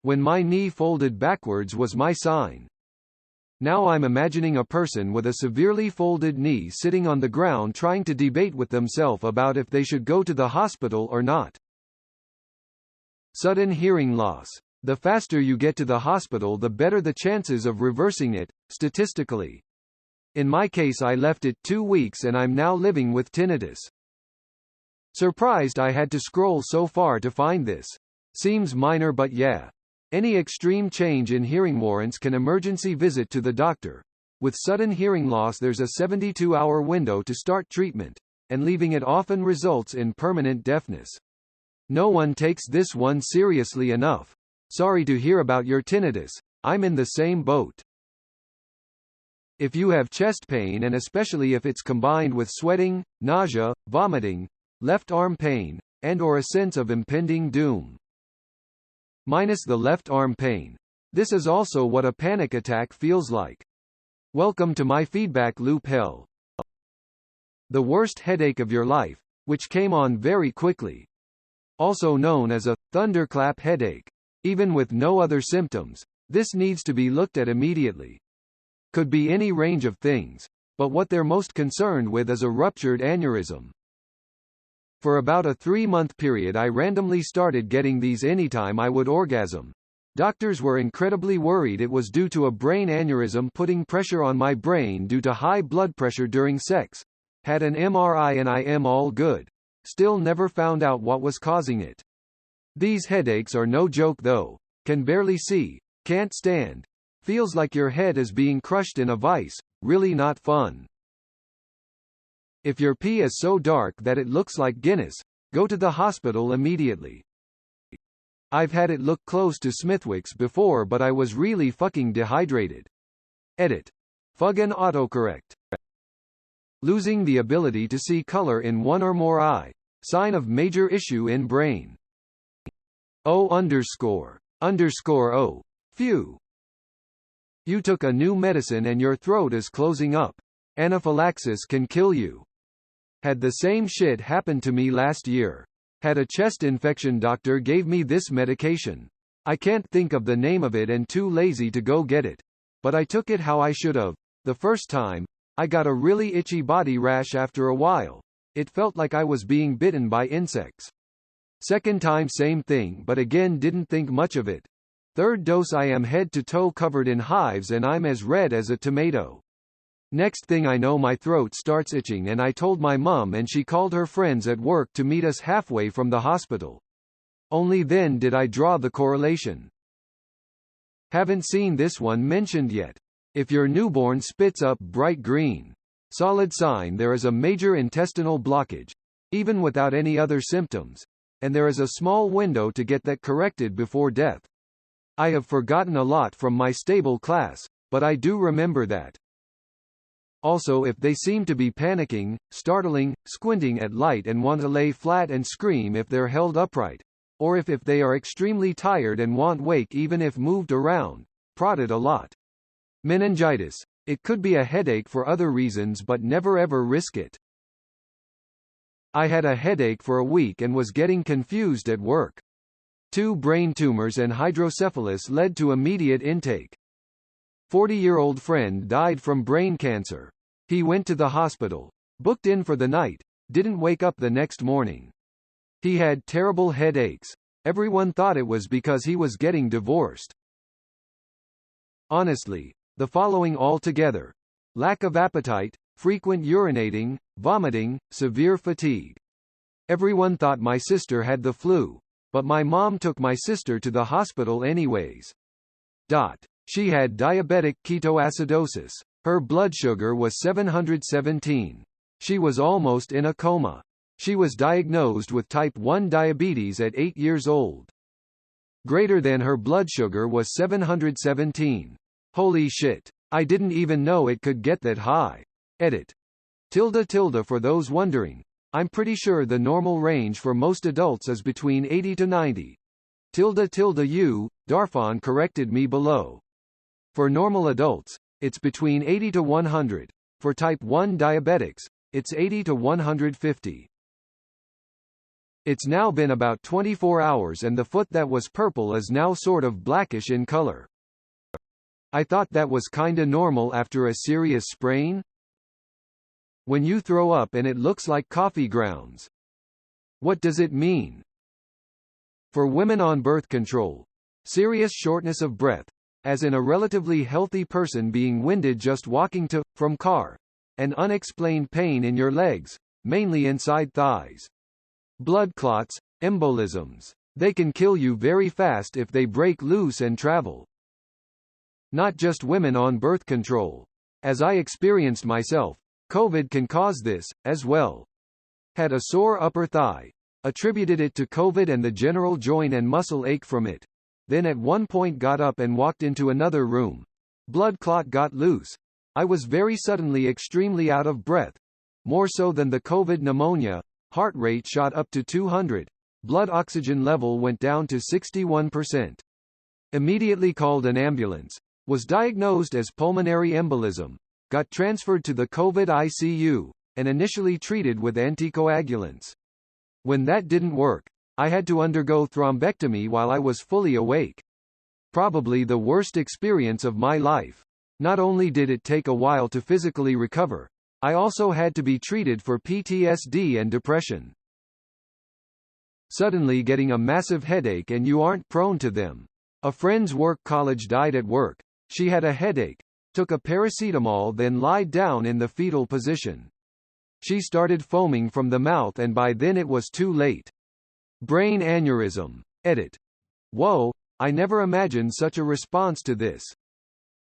When my knee folded backwards was my sign. Now I'm imagining a person with a severely folded knee sitting on the ground trying to debate with themselves about if they should go to the hospital or not. Sudden hearing loss. The faster you get to the hospital, the better the chances of reversing it, statistically. In my case, I left it 2 weeks and I'm now living with tinnitus. Surprised I had to scroll so far to find this. Seems minor, but yeah. Any extreme change in hearing warrants can emergency visit to the doctor. With sudden hearing loss, there's a 72-hour window to start treatment, and leaving it often results in permanent deafness. No one takes this one seriously enough. Sorry to hear about your tinnitus. I'm in the same boat. If you have chest pain, and especially if it's combined with sweating, nausea, vomiting, left arm pain, and/or a sense of impending doom. Minus the left arm pain. This is also what a panic attack feels like. Welcome to my feedback loop hell. The worst headache of your life, which came on very quickly. Also known as a thunderclap headache. Even with no other symptoms, this needs to be looked at immediately. Could be any range of things, but what they're most concerned with is a ruptured aneurysm. For about a 3-month period, I randomly started getting these anytime I would orgasm. Doctors were incredibly worried it was due to a brain aneurysm putting pressure on my brain due to high blood pressure during sex. Had an MRI and I am all good. Still never found out what was causing it. These headaches are no joke though. Can barely see, can't stand. Feels like your head is being crushed in a vice, really not fun. If your pee is so dark that it looks like Guinness, go to the hospital immediately. I've had it look close to Smithwick's before, but I was really fucking dehydrated. Edit. Fucking autocorrect. Losing the ability to see color in one or more eye. Sign of major issue in brain. O__O. Phew. You took a new medicine and your throat is closing up. Anaphylaxis can kill you. Had the same shit happen to me last year. Had a chest infection, doctor gave me this medication. I can't think of the name of it and too lazy to go get it. But I took it how I should have. The first time, I got a really itchy body rash after a while. It felt like I was being bitten by insects. Second time same thing, but again didn't think much of it. Third dose I am head to toe covered in hives and I'm as red as a tomato. Next thing I know my throat starts itching and I told my mom and she called her friends at work to meet us halfway from the hospital. Only then did I draw the correlation. Haven't seen this one mentioned yet. If your newborn spits up bright green, solid sign there is a major intestinal blockage, even without any other symptoms, and there is a small window to get that corrected before death. I have forgotten a lot from my stable class, but I do remember that. Also, if they seem to be panicking, startling, squinting at light and want to lay flat and scream if they're held upright, or if they are extremely tired and want wake even if moved around, prodded a lot. Meningitis. It could be a headache for other reasons, but never ever risk it. I had a headache for a week and was getting confused at work. 2 brain tumors and hydrocephalus led to immediate intake. 40-year-old friend died from brain cancer. He went to the hospital, booked in for the night, didn't wake up the next morning. He had terrible headaches. Everyone thought it was because he was getting divorced. Honestly, the following all together: lack of appetite, frequent urinating, vomiting, severe fatigue. Everyone thought my sister had the flu, but my mom took my sister to the hospital anyways. She had diabetic ketoacidosis. Her blood sugar was 717. She was almost in a coma. She was diagnosed with type 1 diabetes at 8 years old. Greater than her blood sugar was 717. Holy shit. I didn't even know it could get that high. Edit. __ For those wondering, I'm pretty sure the normal range for most adults is between 80 to 90. __ Darfan corrected me below. For normal adults, it's between 80 to 100. For type 1 diabetics, it's 80 to 150. It's now been about 24 hours and the foot that was purple is now sort of blackish in color. I thought that was kinda normal after a serious sprain. When you throw up and it looks like coffee grounds. What does it mean? For women on birth control, serious shortness of breath, as in a relatively healthy person being winded just walking to, from car, and unexplained pain in your legs, mainly inside thighs. Blood clots, embolisms. They can kill you very fast if they break loose and travel. Not just women on birth control. As I experienced myself, COVID can cause this, as well. Had a sore upper thigh. Attributed it to COVID and the general joint and muscle ache from it. Then at one point got up and walked into another room. Blood clot got loose. I was very suddenly extremely out of breath. More so than the COVID pneumonia. Heart rate shot up to 200. Blood oxygen level went down to 61%. Immediately called an ambulance. Was diagnosed as pulmonary embolism. Got transferred to the COVID ICU, and initially treated with anticoagulants. When that didn't work, I had to undergo thrombectomy while I was fully awake. Probably the worst experience of my life. Not only did it take a while to physically recover, I also had to be treated for PTSD and depression. Suddenly getting a massive headache and you aren't prone to them. A friend's work colleague died at work. She had a headache, took a paracetamol then lied down in the fetal position. She started foaming from the mouth and by then it was too late. Brain aneurysm. Edit. Whoa, I never imagined such a response to this.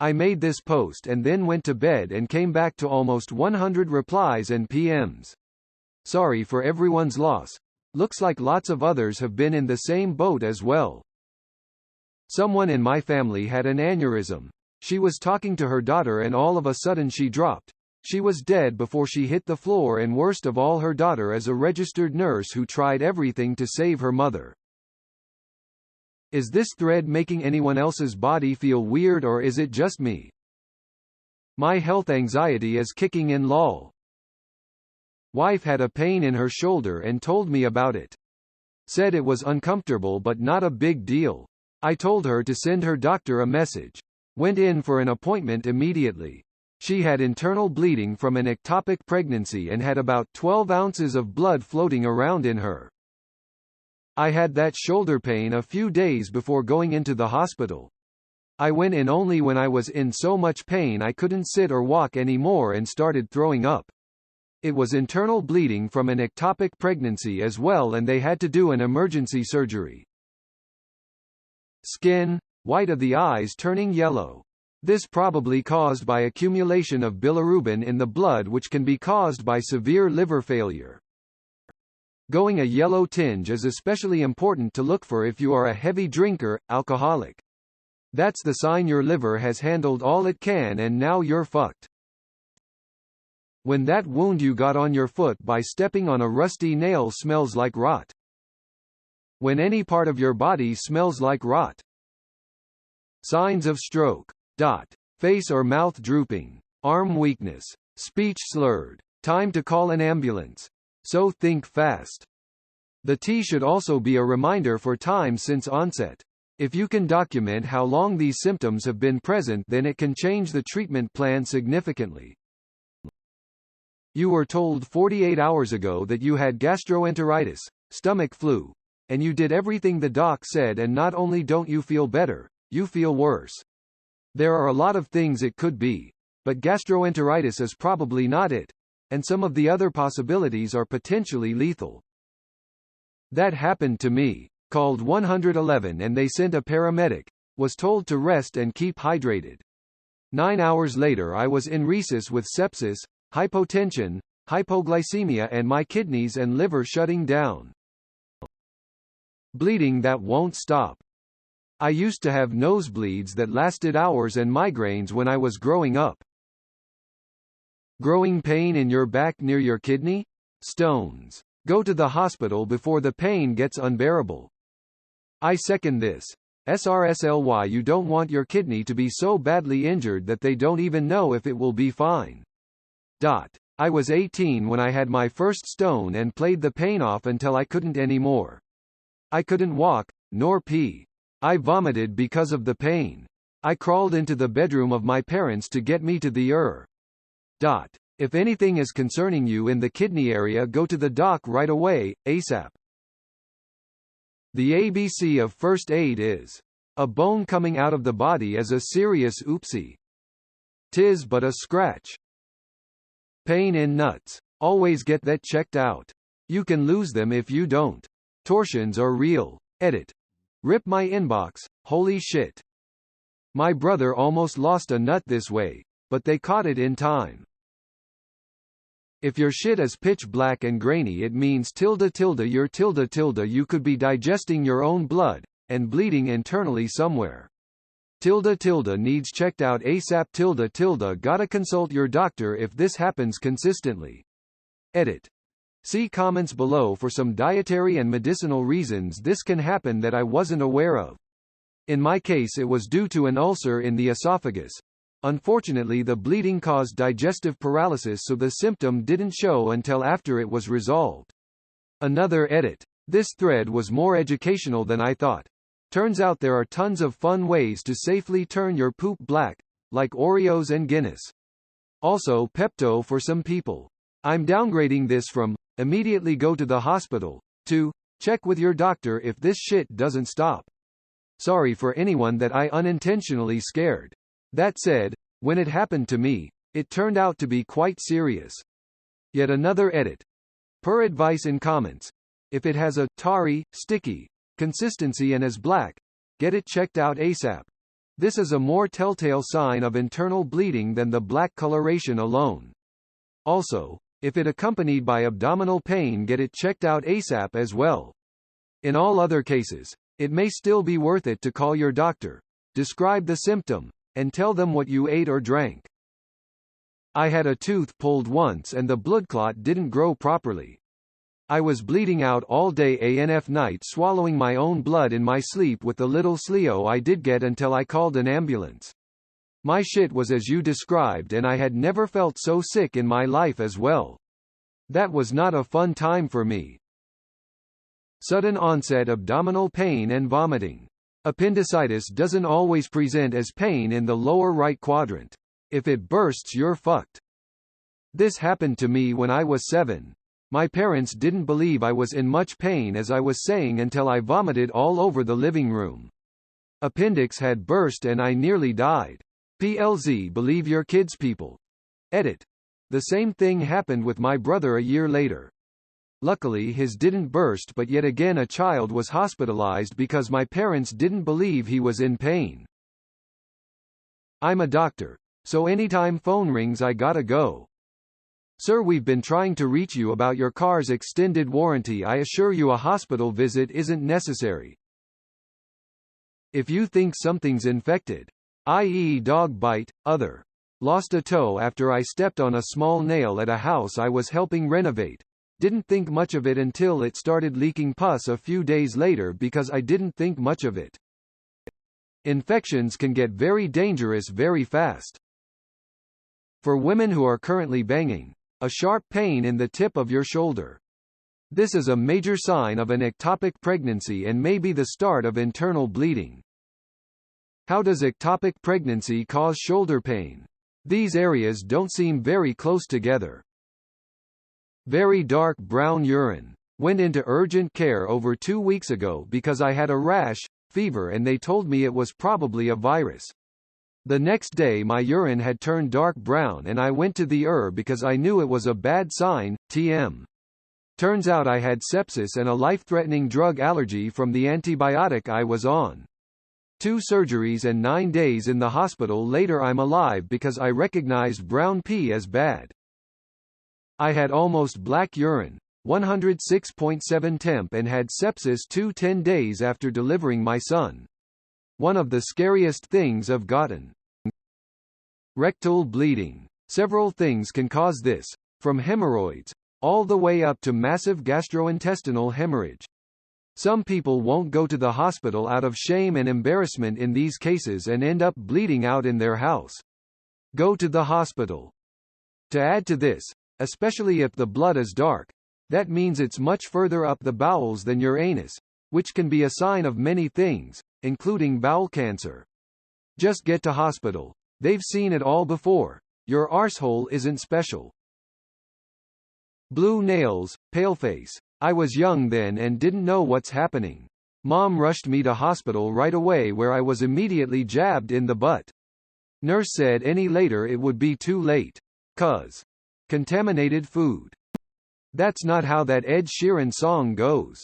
I made this post and then went to bed and came back to almost 100 replies and PMs. Sorry for everyone's loss. Looks like lots of others have been in the same boat as well. Someone in my family had an aneurysm. She was talking to her daughter and all of a sudden she dropped. She was dead before she hit the floor and worst of all her daughter is a registered nurse who tried everything to save her mother. Is this thread making anyone else's body feel weird or is it just me? My health anxiety is kicking in lol. Wife had a pain in her shoulder and told me about it. Said it was uncomfortable but not a big deal. I told her to send her doctor a message. Went in for an appointment immediately. She had internal bleeding from an ectopic pregnancy and had about 12 ounces of blood floating around in her. I had that shoulder pain a few days before going into the hospital. I went in only when I was in so much pain I couldn't sit or walk anymore and started throwing up. It was internal bleeding from an ectopic pregnancy as well and they had to do an emergency surgery. Skin, white of the eyes turning yellow. This probably caused by accumulation of bilirubin in the blood which can be caused by severe liver failure. Going a yellow tinge is especially important to look for if you are a heavy drinker, alcoholic. That's the sign your liver has handled all it can and now you're fucked. When that wound you got on your foot by stepping on a rusty nail smells like rot. When any part of your body smells like rot. Signs of stroke. Face or mouth drooping. Arm weakness. Speech slurred. Time to call an ambulance. So think fast. The T should also be a reminder for time since onset. If you can document how long these symptoms have been present then it can change the treatment plan significantly. You were told 48 hours ago that you had gastroenteritis, stomach flu, and you did everything the doc said and not only don't you feel better, you feel worse. There are a lot of things it could be, but gastroenteritis is probably not it, and some of the other possibilities are potentially lethal. That happened to me. Called 111 and they sent a paramedic. Was told to rest and keep hydrated. 9 hours later I was in resus with sepsis, hypotension, hypoglycemia and my kidneys and liver shutting down. Bleeding that won't stop. I used to have nosebleeds that lasted hours and migraines when I was growing up. Growing pain in your back near your kidney? Stones. Go to the hospital before the pain gets unbearable. I second this. SRSLY you don't want your kidney to be so badly injured that they don't even know if it will be fine. I was 18 when I had my first stone and played the pain off until I couldn't anymore. I couldn't walk, nor pee. I vomited because of the pain. I crawled into the bedroom of my parents to get me to the ER. If anything is concerning you in the kidney area, go to the doc right away, ASAP. The ABC of first aid is: a bone coming out of the body is a serious oopsie. 'Tis but a scratch. Pain in nuts. Always get that checked out. You can lose them if you don't. Torsions are real. Edit. Rip my inbox, holy shit. My brother almost lost a nut this way, but they caught it in time. If your shit is pitch black and grainy, it means you could be digesting your own blood, and bleeding internally somewhere. Needs checked out ASAP. Gotta consult your doctor if this happens consistently. Edit. See comments below for some dietary and medicinal reasons this can happen that I wasn't aware of. In my case, it was due to an ulcer in the esophagus. Unfortunately, the bleeding caused digestive paralysis, so the symptom didn't show until after it was resolved. Another edit. This thread was more educational than I thought. Turns out there are tons of fun ways to safely turn your poop black, like Oreos and Guinness. Also Pepto for some people. I'm downgrading this from immediately go to the hospital to check with your doctor if this shit doesn't stop. Sorry for anyone that I unintentionally scared. That said, when it happened to me, it turned out to be quite serious. Yet another edit. Per advice in comments. If it has a tarry, sticky consistency and is black, get it checked out ASAP. This is a more telltale sign of internal bleeding than the black coloration alone. Also, if it accompanied by abdominal pain, get it checked out ASAP as well. In all other cases, it may still be worth it to call your doctor, describe the symptom, and tell them what you ate or drank. I had a tooth pulled once and the blood clot didn't grow properly. I was bleeding out all day ANF night, swallowing my own blood in my sleep with the little sleo I did get until I called an ambulance. My shit was as you described, and I had never felt so sick in my life as well. That was not a fun time for me. Sudden onset abdominal pain and vomiting. Appendicitis doesn't always present as pain in the lower right quadrant. If it bursts, you're fucked. This happened to me when I was 7. My parents didn't believe I was in much pain as I was saying until I vomited all over the living room. Appendix had burst and I nearly died. PLZ, believe your kids, people. Edit. The same thing happened with my brother a year later. Luckily his didn't burst, but yet again a child was hospitalized because my parents didn't believe he was in pain. I'm a doctor, so anytime phone rings I gotta go. Sir, we've been trying to reach you about your car's extended warranty. I assure you a hospital visit isn't necessary. If you think something's infected, i.e. dog bite, other. Lost a toe after I stepped on a small nail at a house I was helping renovate. Didn't think much of it until it started leaking pus a few days later because I didn't think much of it. Infections can get very dangerous very fast. For women who are currently banging, a sharp pain in the tip of your shoulder. This is a major sign of an ectopic pregnancy and may be the start of internal bleeding. How does ectopic pregnancy cause shoulder pain? These areas don't seem very close together. Very dark brown urine. Went into urgent care over 2 weeks ago because I had a rash, fever, and they told me it was probably a virus. The next day my urine had turned dark brown and I went to the ER because I knew it was a bad sign, TM. Turns out I had sepsis and a life-threatening drug allergy from the antibiotic I was on. 2 surgeries and 9 days in the hospital later I'm alive because I recognized brown pee as bad. I had almost black urine, 106.7 temp, and had sepsis 10 days after delivering my son. One of the scariest things I've gotten. Rectal bleeding. Several things can cause this, from hemorrhoids, all the way up to massive gastrointestinal hemorrhage. Some people won't go to the hospital out of shame and embarrassment in these cases and end up bleeding out in their house. Go to the hospital. To add to this, especially if the blood is dark. That means it's much further up the bowels than your anus, which can be a sign of many things, including bowel cancer. Just get to hospital. They've seen it all before. Your arsehole isn't special. Blue nails, paleface. I was young then and didn't know what's happening. Mom rushed me to hospital right away, where I was immediately jabbed in the butt. Nurse said any later it would be too late. 'Cause contaminated food. That's not how that Ed Sheeran song goes.